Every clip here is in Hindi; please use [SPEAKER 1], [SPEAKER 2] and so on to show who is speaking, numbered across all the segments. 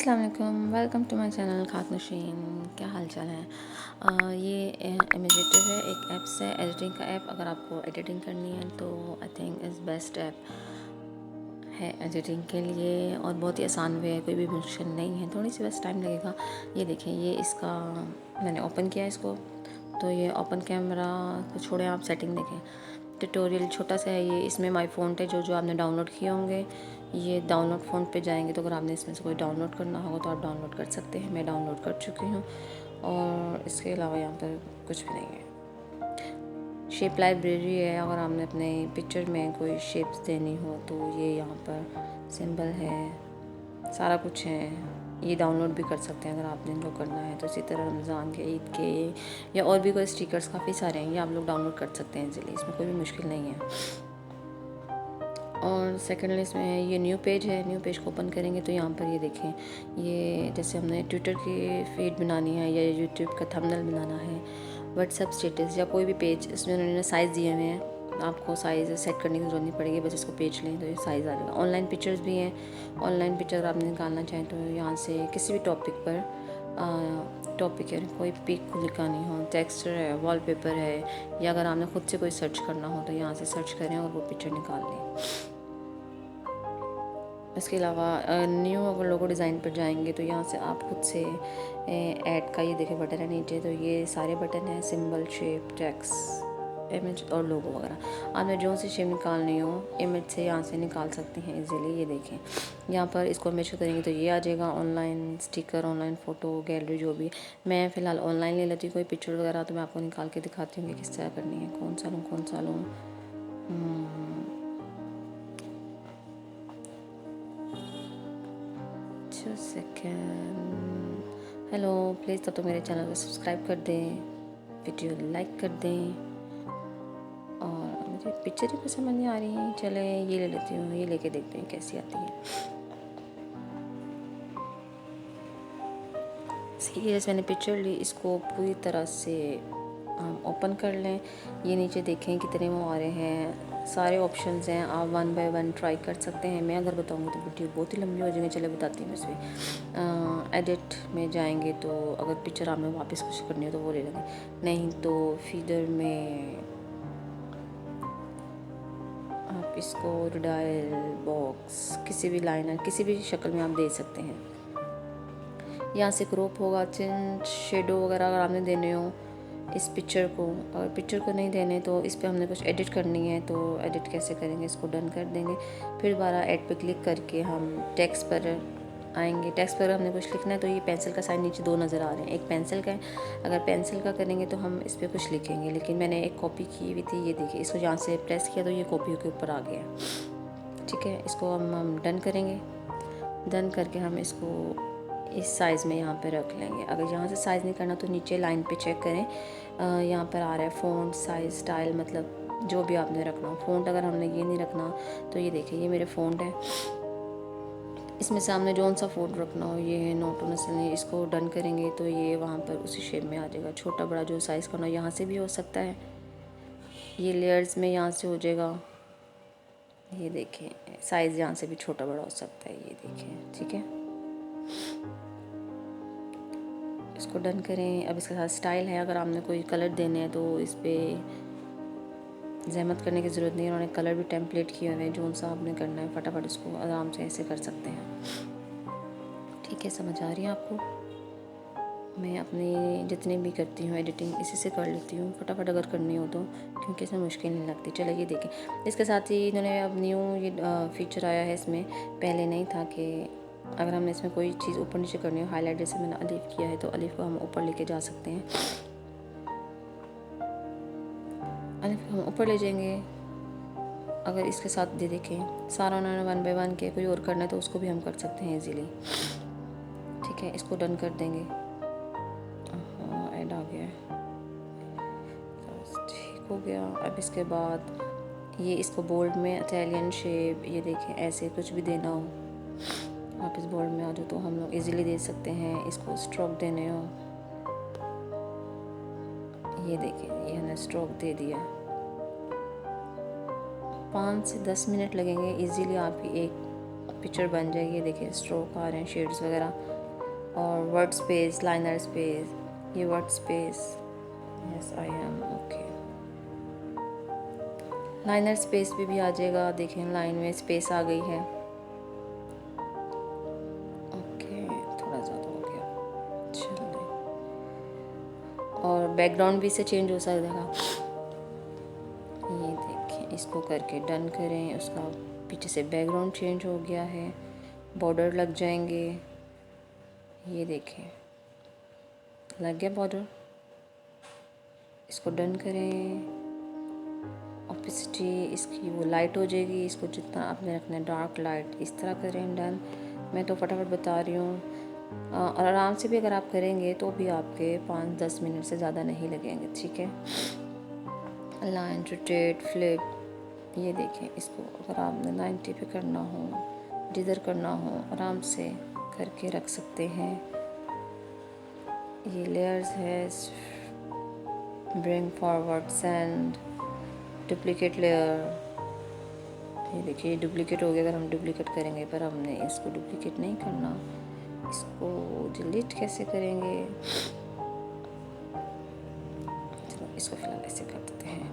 [SPEAKER 1] अस्सलाम वालेकुम, वेलकम टू माय चैनल खाक नशीन। क्या हाल चाल है। ये इमेजिटिव है, एक ऐप से एडिटिंग का ऐप। अगर आपको एडिटिंग करनी है तो I think is best app है एडिटिंग के लिए, और बहुत ही आसान वे है, कोई भी मुश्किल नहीं है, थोड़ी सी बस टाइम लगेगा। ये देखें, ये इसका मैंने ओपन किया इसको, तो ये ओपन कैमरा को छोड़े, आप सेटिंग देखें। ट्यूटोरियल छोटा सा है ये, इसमें माई फ़ोन है जो आपने डाउनलोड किए होंगे। ये डाउनलोड फ़ोन पे जाएंगे तो अगर आपने इसमें से कोई डाउनलोड करना होगा तो आप डाउनलोड कर सकते हैं। मैं डाउनलोड कर चुकी हूँ, और इसके अलावा यहाँ पर कुछ भी नहीं है। शेप लाइब्रेरी है, अगर आपने अपने पिक्चर में कोई शेप्स देनी हो तो ये यहाँ पर सिंबल है, सारा कुछ है। ये डाउनलोड भी कर सकते हैं अगर आपने इनको करना है तो। इसी तरह रमज़ान के, ईद के, या और भी कोई स्टिकर्स काफ़ी सारे हैं, ये आप लोग डाउनलोड कर सकते हैं इजीली, इसमें कोई भी मुश्किल नहीं है। और सेकेंडली इसमें है ये न्यू पेज है। न्यू पेज को ओपन करेंगे तो यहाँ पर ये देखें, ये जैसे हमने ट्विटर की फीड बनानी है या यूट्यूब का थंबनेल बनाना है, व्हाट्सएप स्टेटस या कोई भी पेज, इसमें उन्होंने साइज़ दिए हुए हैं। आपको साइज़ सेट करने की ज़रूरत नहीं पड़ेगी, बस इसको पेज लें तो ये साइज़ आ जाएगा। ऑनलाइन पिक्चर्स भी हैं, ऑनलाइन पिक्चर आप निकालना चाहें तो यहाँ से किसी भी टॉपिक पर, टॉपिक है, कोई पिक को निकालनी हो, टेक्सचर है, वॉलपेपर है, या अगर आपने खुद से कोई सर्च करना हो तो यहाँ से सर्च करें और वो पिक्चर निकाल लें। इसके अलावा न्यू अगर लोगो डिज़ाइन पर जाएंगे तो यहाँ से आप खुद से ऐड का ये देखें बटन है नीचे, तो ये सारे बटन हैं, सिंबल, शेप, टेक्स्ट, इमेज और लोगो वगैरह। आपने जो सी शेप निकालनी हो इमेज से यहाँ से निकाल सकते हैं इजीली। ये देखें, यहाँ पर इसको इमेज करेंगे तो ये आ जाएगा, online sticker, online photo, gallery, जो भी। मैं फ़िलहाल ऑनलाइन ले लेती हूँ कोई पिक्चर वगैरह, तो मैं आपको निकाल के दिखाती हूँ कि किस तरह करनी है, कौन सा लूँ। सेकेंड। हेलो, प्लीज़ तब तो मेरे चैनल को सब्सक्राइब कर दें, वीडियो लाइक कर दें। और मुझे पिक्चर ही कुछ समझ नहीं आ रही है, चले ये ले लेती हूँ, ये लेके देखते हैं कैसी आती है। सीरियस मैंने पिक्चर ली, इसको पूरी तरह से ओपन कर लें। ये नीचे देखें कितने वो आ रहे हैं, सारे ऑप्शंस हैं, आप 1 बाय 1 ट्राई कर सकते हैं। मैं अगर बताऊंगी तो वीडियो बहुत ही लंबी हो जाएगी, चले बताती हूँ इसमें। एडिट में जाएंगे तो अगर पिक्चर आपने वापस कुछ करनी हो तो वो ले लेंगे, नहीं तो फीडर में आप इसको डायल बॉक्स, किसी भी लाइनर, किसी भी शक्ल में आप दे सकते हैं। यहाँ से क्रॉप होगा, टिंट, शेडो वगैरह अगर आपने देने हो इस पिक्चर को। अगर पिक्चर को नहीं देने तो इस पर हमने कुछ एडिट करनी है, तो एडिट कैसे करेंगे, इसको डन कर देंगे। फिर दोबारा ऐड पे क्लिक करके हम टेक्स्ट पर आएंगे। टेक्स्ट पर हमने कुछ लिखना है तो ये पेंसिल का साइन नीचे 2 नज़र आ रहे हैं, एक पेंसिल का है। अगर पेंसिल का करेंगे तो हम इस पर कुछ लिखेंगे, लेकिन मैंने एक कॉपी की हुई थी, ये देखिए, इसको यहाँ से प्रेस किया तो ये कॉपी के ऊपर आ गया। ठीक है, इसको हम डन करेंगे। डन करके हम इसको इस साइज़ में यहाँ पे रख लेंगे। अगर यहाँ से साइज़ नहीं करना तो नीचे लाइन पे चेक करें, यहाँ पर आ रहा है फ़ॉन्ट साइज़, स्टाइल, मतलब जो भी आपने रखना हो। फ़ॉन्ट अगर हमने ये नहीं रखना तो ये देखिए, ये मेरे फ़ॉन्ट है, इसमें से आपने जौन सा फ़ॉन्ट रखना हो, ये है नोटो नस्ल है। इसको डन करेंगे तो ये वहाँ पर उसी शेप में आ जाएगा। छोटा बड़ा जो साइज़ करना हो यहाँ से भी हो सकता है, ये लेयर्स में यहाँ से हो जाएगा। ये देखें, साइज़ यहाँ से भी छोटा बड़ा हो सकता है, ये देखें। ठीक है, इसको डन करें। अब इसके साथ स्टाइल है, अगर आपने कोई कलर देने हैं तो इस पर जहमत करने की ज़रूरत नहीं है, उन्होंने कलर भी टेम्पलेट किए हुए हैं, जो सा आपने करना है फटाफट इसको आराम से ऐसे कर सकते हैं। ठीक है, समझ आ रही है आपको। मैं अपनी जितनी भी करती हूँ एडिटिंग इसी से कर लेती हूँ फटाफट अगर करनी हो तो, क्योंकि इसमें मुश्किल नहीं लगती। चलो ये देखें, इसके साथ ही इन्होंने अब न्यू ये फीचर आया है इसमें, पहले नहीं था, कि अगर हमने इसमें कोई चीज़ ऊपर नीचे करनी हो, हाईलाइट जैसे मैंने अलिफ किया है तो अलिफ को हम ऊपर लेके जा सकते हैं। अलिफ को हम ऊपर ले जाएंगे। अगर इसके साथ दे देखें सारा उन्होंने 1 बाय 1 के, कोई और करना है तो उसको भी हम कर सकते हैं ईजीली। ठीक है, इसको डन कर देंगे। हाँ, ऐड आ गया है, ठीक हो गया। अब इसके बाद ये इसको बोल्ड में इटालियन शेप, ये देखें, ऐसे कुछ भी देना हो आप इस बोल्ड में आ जाओ तो हम लोग इजीली दे सकते हैं। इसको स्ट्रोक देने हो, ये देखें, ये हमने स्ट्रोक दे दिया। 5 से 10 मिनट लगेंगे, इजीली आपकी एक पिक्चर बन जाएगी। देखिए स्ट्रोक आ रहे हैं, शेड्स वगैरह और वर्ड स्पेस, लाइनर स्पेस, ये word space, yes I am okay. Liner space भी आ जाएगा, देखें लाइन में स्पेस आ गई है। ओके थोड़ा ज़्यादा हो गया, चलिए। और बैकग्राउंड भी इससे चेंज हो सकता है, ये देखें, इसको करके डन करें, उसका पीछे से बैकग्राउंड चेंज हो गया है, बॉर्डर लग जाएंगे, ये देखें लग गया बॉर्डर। इसको डन करें, ऑपेसिटी इसकी वो लाइट हो जाएगी, इसको जितना आपने रखना है डार्क लाइट इस तरह करें, डन। मैं तो फटाफट बता रही हूँ, और आराम से भी अगर आप करेंगे तो भी आपके 5-10 मिनट से ज़्यादा नहीं लगेंगे, ठीक है। लाइन, रोटेट, फ्लिप, ये देखें, इसको अगर आपने 90 पे करना हो, जिधर करना हो आराम से करके रख सकते हैं। ये लेयर्स है, bring forward, send, duplicate layer, ये देखिए डुप्लिकेट हो गया। अगर हम डुप्लिकेट करेंगे, पर हमने इसको डुप्लिकेट नहीं करना, इसको डिलीट कैसे करेंगे, चलो इसको फिलहाल ऐसे कर देते हैं।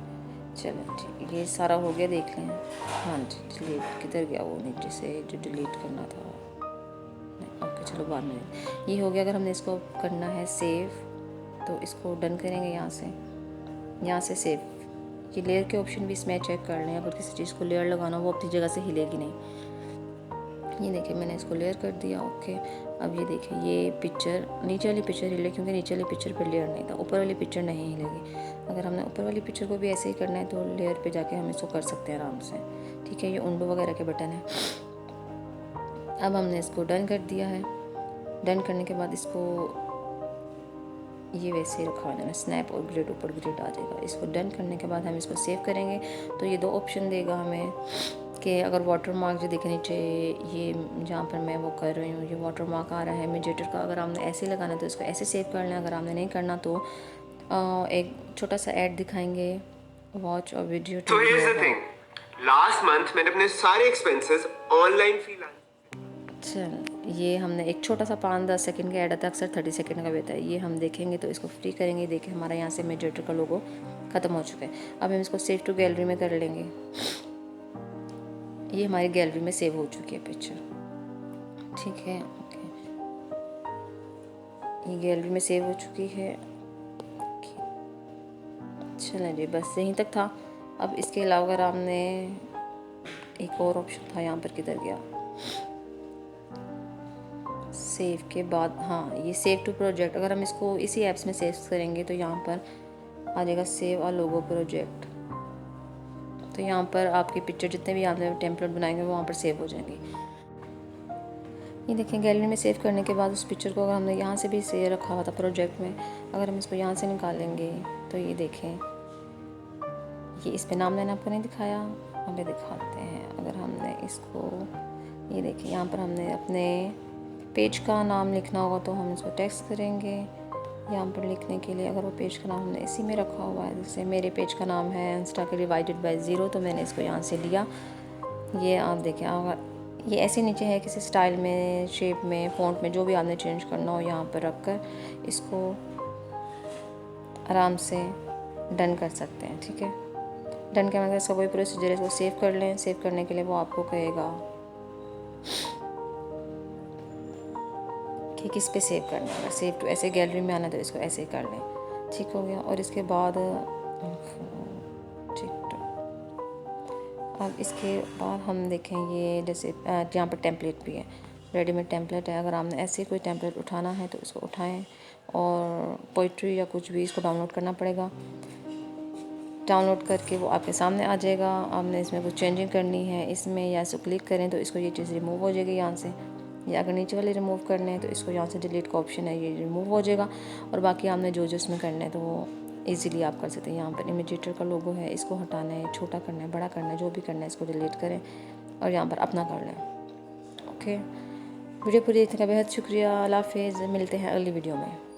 [SPEAKER 1] चलो ठीक, ये सारा हो गया, देख लें। हाँ जी, डिलीट किधर गया वो नीचे से जो डिलीट करना था, नहीं ओके चलो बाद में। ये हो गया। अगर हमने इसको करना है सेव, तो इसको डन करेंगे यहाँ से सेव। ये लेयर के ऑप्शन भी इसमें चेक कर लें, अगर किसी चीज़ को लेयर लगाना वो अपनी जगह से हिलेगी नहीं। ये देखिए मैंने इसको लेयर कर दिया, ओके। अब ये देखिए ये पिक्चर, नीचे वाली पिक्चर हिले क्योंकि नीचे वाली पिक्चर पर लेयर नहीं था, ऊपर वाली पिक्चर नहीं हिलेगी। अगर हमने ऊपर वाली पिक्चर को भी ऐसे ही करना है तो लेयर पे जाके हम इसको कर सकते हैं आराम से, ठीक है। ये उंडो वगैरह के बटन है। अब हमने इसको डन कर दिया है। डन करने के बाद इसको ये वैसे ही रखा हुआ है, स्नैप और ग्रिड, ऊपर ग्रिड आ जाएगा। इसको डन करने के बाद हम इसको सेव करेंगे, तो ये 2 ऑप्शन देगा हमें कि अगर वाटर मार्क जो देखे नीचे, ये जहाँ पर मैं वो कर रही हूँ, ये वाटर मार्क आ रहा है मेडिएटर का। अगर आपने ऐसे ही लगाना है तो इसको ऐसे सेव कर लें, अगर आपने नहीं करना तो एक छोटा सा ऐड दिखाएंगे, वॉच और वीडियो टू
[SPEAKER 2] लास्ट मंथ मैंने अपने सारे एक्सपेंसेस ऑनलाइन फ्रीलांस।
[SPEAKER 1] चल, ये हमने एक छोटा सा 5-10 सेकंड का ऐड आता है, अक्सर 30 सेकंड का भी आता है। ये हम देखेंगे तो इसको फ्री करेंगे, देखिए हमारा यहाँ से मेडिएटर का लोगो ख़त्म हो चुका है। अब हम इसको सेव टू गैलरी में कर लेंगे। ये हमारी गैलरी में सेव हो चुकी है पिक्चर, ठीक है, ओके। ये गैलरी में सेव हो चुकी है, चलें जी, बस यहीं तक था। अब इसके अलावा अगर आपने एक और ऑप्शन था, यहाँ पर किधर गया, सेव के बाद, हाँ ये सेव टू प्रोजेक्ट। अगर हम इसको इसी ऐप्स में सेव करेंगे तो यहाँ पर आ जाएगा सेव अ लोगो प्रोजेक्ट। तो यहाँ पर आपकी पिक्चर जितने भी आपने टेम्पलेट बनाएंगे वो वहाँ पर सेव हो जाएंगे। ये देखें गैलरी में सेव करने के बाद उस पिक्चर को अगर हमने यहाँ से भी सेव रखा हुआ था प्रोजेक्ट में, अगर हम इसको यहाँ से निकालेंगे तो ये देखें, ये इस पर नाम मैंने आपको नहीं दिखाया, हमें दिखाते हैं। अगर हमने इसको, ये देखिए यहाँ पर हमने अपने पेज का नाम लिखना होगा तो हम इसको टेक्स्ट करेंगे यहाँ पर लिखने के लिए। अगर वो पेज का नाम हमने इसी में रखा हुआ है, जैसे मेरे पेज का नाम है इंस्टा के डिवाइडेड बाय 0, तो मैंने इसको यहाँ से लिया। ये आप देखें, अगर ये ऐसे नीचे है, किसी स्टाइल में, शेप में, फ़ॉन्ट में, जो भी आपने चेंज करना हो यहाँ पर रख कर इसको आराम से डन कर सकते हैं, ठीक है। डन करने के बाद इसका कोई प्रोसीजर है, इसको सेव कर लें। सेव करने के लिए वो आपको कहेगा कि किस पे सेव करना है। सेव टू ऐसे गैलरी में आना तो इसको ऐसे ही कर लें, ठीक हो गया। और इसके बाद अब इसके बाद हम देखें, ये जैसे यहाँ पर टेम्पलेट भी है, रेडीमेड टेम्पलेट है। अगर आपने ऐसे कोई टेम्पलेट उठाना है तो इसको उठाएं, और पोइट्री या कुछ भी इसको डाउनलोड करना पड़ेगा। डाउनलोड करके वो आपके सामने आ जाएगा। आपने इसमें कुछ चेंजिंग करनी है इसमें, या इसको क्लिक करें तो इसको ये चीज़ रिमूव हो जाएगी यहाँ से, या अगर नीचे वाले रिमूव करने हैं तो इसको यहाँ से डिलीट का ऑप्शन है, ये रिमूव हो जाएगा। और बाकी आपने जो इसमें करना है तो वो ईज़िली आप कर सकते हैं। यहाँ पर इमेजिएटर का लोगो है, इसको हटाना है, छोटा करना है, बड़ा करना है, जो भी करना है इसको डिलीट करें और यहाँ पर अपना कर लें, ओके। वीडियो पूरी देखने का बेहद शुक्रिया। अल्लाह हाफ़िज़, मिलते हैं अगली वीडियो में।